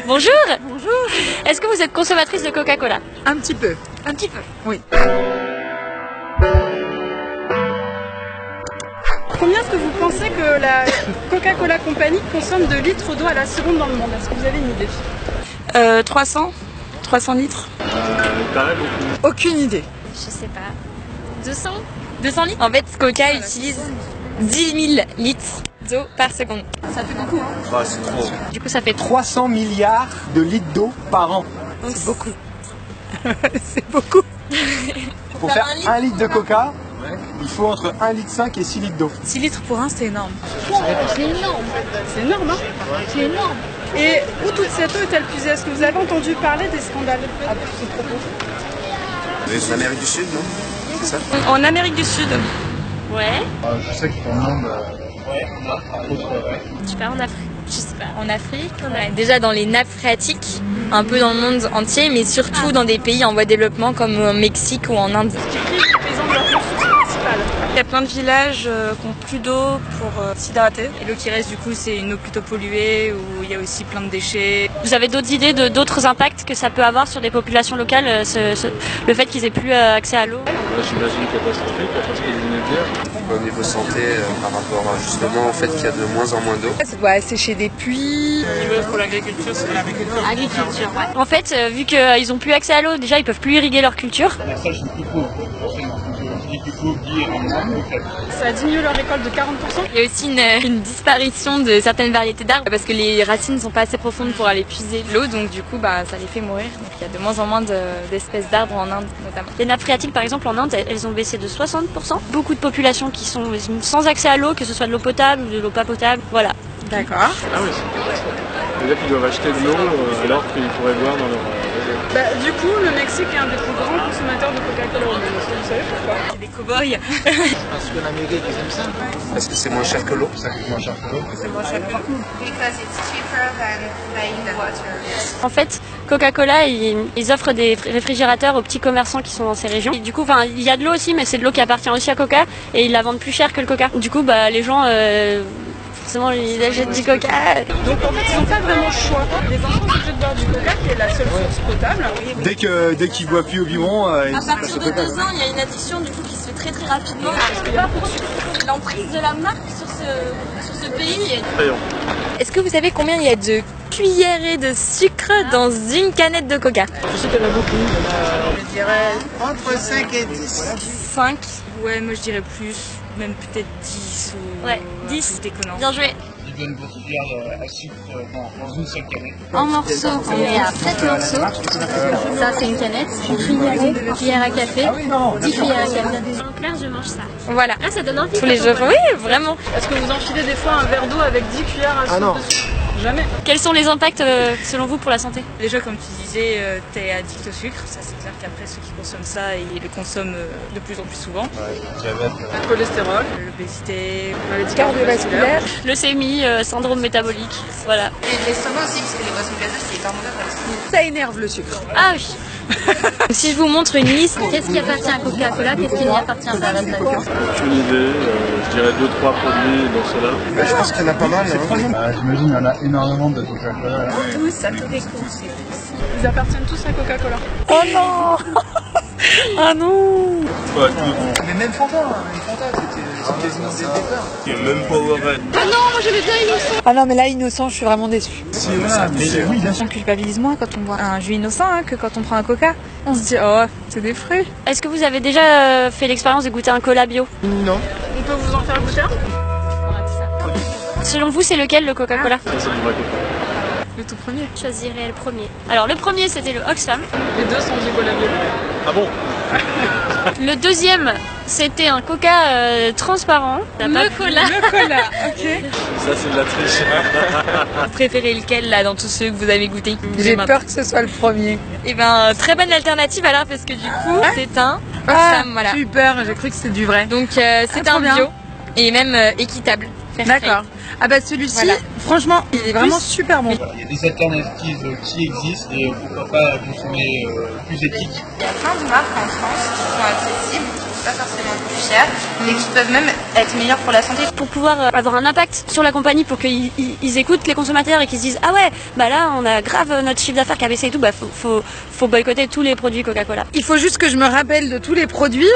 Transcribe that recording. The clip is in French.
Bonjour. Bonjour. Est-ce que vous êtes consommatrice de Coca-Cola? Un petit peu. Un petit peu. Oui. Combien est-ce que vous pensez que la Coca-Cola Company consomme de litres d'eau à la seconde dans le monde? Est-ce que vous avez une idée? 300 litres. Aucune idée. Je sais pas. 200 litres? En fait, Coca utilise 10 000 litres d'eau par seconde. Ça fait beaucoup, hein? Ah, c'est trop. Du coup, ça fait 300 milliards de litres d'eau par an. Donc c'est beaucoup. C'est beaucoup. Pour faire 1 litre de coca, il faut entre 1,5 litre et 6 litres d'eau. 6 litres pour un, c'est énorme. C'est énorme. C'est énorme, hein? C'est énorme. Et où toute cette eau est-elle puisée? Est-ce que vous avez entendu parler des scandales à ce propos? En Amérique du Sud, non? C'est ça? En Amérique du Sud. Ouais. Je sais que dans le monde, Je sais pas, en Afrique. Je sais pas. En Afrique, ouais. Déjà dans les nappes phréatiques, un peu dans le monde entier, mais surtout dans des pays en voie de développement comme au Mexique ou en Inde. Il y a plein de villages qui n'ont plus d'eau pour s'hydrater. Et l'eau qui reste, du coup, c'est une eau plutôt polluée où il y a aussi plein de déchets. Vous avez d'autres idées d'autres impacts que ça peut avoir sur des populations locales, le fait qu'ils aient plus accès à l'eau? J'imagine catastrophique, parce que vous venez de dire. au niveau santé, par rapport justement au fait qu'il y a de moins en moins d'eau. Ça doit sécher des puits. Pour l'agriculture, c'est l'agriculture. Agriculture, ouais. En fait, vu qu'ils n'ont plus accès à l'eau, déjà ils peuvent plus irriguer leur culture. Ça, je suis plus Ça diminue leur récolte de 40%. Il y a aussi une disparition de certaines variétés d'arbres parce que les racines ne sont pas assez profondes pour aller puiser l'eau, donc du coup ça les fait mourir. Donc il y a de moins en moins d'espèces d'arbres en Inde notamment. Les nappes phréatiques par exemple en Inde, elles ont baissé de 60%. Beaucoup de populations qui sont sans accès à l'eau, que ce soit de l'eau potable ou de l'eau pas potable, voilà. D'accord. Ah oui, c'est-à-dire qu'ils doivent acheter de l'eau alors qu'ils pourraient boire dans leur réserve. Du coup, le Mexique est un des plus grands consommateurs de Coca-Cola au monde. Est-ce que vous savez pourquoi? C'est des cow-boys. Parce qu'en Amérique, ils aiment ça. Parce que c'est moins cher que l'eau. Ça coûte moins cher que l'eau. C'est moins cher que l'eau. Because it's cheaper than buying the water. En fait, Coca-Cola, ils offrent des réfrigérateurs aux petits commerçants qui sont dans ces régions. Et du coup, il y a de l'eau aussi, mais c'est de l'eau qui appartient aussi à Coca et ils la vendent plus cher que le Coca. Du coup, les gens, forcément, ils achètent du Coca. Donc en fait, ils n'ont pas vraiment le choix. Les enfants sont obligés de boire du Coca, qui est la seule source potable. Dès qu'ils boivent plus au biberon, ils À partir de 2 ans, il y a une addiction du coup qui se fait très très rapidement. L'emprise de la marque sur ce pays. Est-ce que vous savez combien il y a de cuillerées de sucre dans une canette de Coca? Je sais qu'il y en a beaucoup. Je dirais Entre 5 et 10. 5. Ouais, moi je dirais plus. Même peut-être 10 ou... Ouais, 10. Déconnant. Bien joué. Ils donnent votre cuillère à sucre dans une seule canette. En morceaux, on est à 7 morceaux. Ça, c'est une canette. Cuillère à café. 10 cuillères à café. En clair, je mange ça. Voilà. Ah, ça donne envie. Tous les jours. Oui, vraiment. Est-ce que vous enfilez des fois un verre d'eau avec 10 cuillères à soupe non. dessus? Jamais. Quels sont les impacts selon vous pour la santé? Déjà, comme tu disais, t'es addict au sucre. Ça, c'est clair qu'après, ceux qui consomment ça, ils le consomment de plus en plus souvent. Diabète. Le cholestérol, l'obésité, maladie cardiovasculaire. Leucémie, syndrome métabolique. Voilà. Et l'estomac aussi, parce que les boissons gazeuses, c'est hyper mauvais pour l'estomac. Ça énerve le sucre. Ah oui. Si je vous montre une liste, qu'est-ce qui appartient à Coca-Cola, qu'est-ce qui n'y appartient pas à la Aucune idée. Je dirais 2-3 produits dans cela. Je pense qu'il y en a pas mal. Hein. j'imagine qu'il y en a énormément de Coca-Cola. Tous, à tous les coups. Ils appartiennent tous à Coca-Cola. Oh non. Ah non. Ouais, tout. Mais même Fanta, c'était quasiment dès le départ. Il y a même Powerade. Ah non, moi j'aimais bien Innocent. Ah non, mais là, Innocent, je suis vraiment déçue. On culpabilise moins quand on boit un jus innocent que quand on prend un Coca. On se dit, oh, c'est des fruits. Est-ce que vous avez déjà fait l'expérience de goûter un cola bio? Non. On peut vous en faire goûter un? Selon vous, c'est lequel le Coca-Cola? Ça, c'est du vrai Coca. Le tout premier. Je choisirais le premier. Alors le premier, c'était le Oxfam. Les deux sont du cola bio. Ah bon? Le deuxième, c'était un Coca transparent. Le cola. Le cola, ok. Ça, c'est de la triche. Vous préférez lequel là dans tous ceux que vous avez goûté? J'ai peur que ce soit le premier. Et très bonne alternative alors parce que du coup, c'est un Oxfam, voilà. Super, j'ai cru que c'était du vrai. Donc c'est trop un bien. bio et même équitable. D'accord. Ah bah celui-ci, Voilà. franchement, il est vraiment super bon. Il y a des alternatives qui existent et pourquoi pas consommer plus éthique. Il y a plein de marques en France qui sont accessibles, pas forcément plus chers et qui peuvent même être meilleurs pour la santé. Pour pouvoir avoir un impact sur la compagnie, pour qu'ils écoutent les consommateurs et qu'ils se disent ah ouais, bah là on a grave notre chiffre d'affaires qui a baissé et tout, bah faut boycotter tous les produits Coca-Cola. Il faut juste que je me rappelle de tous les produits.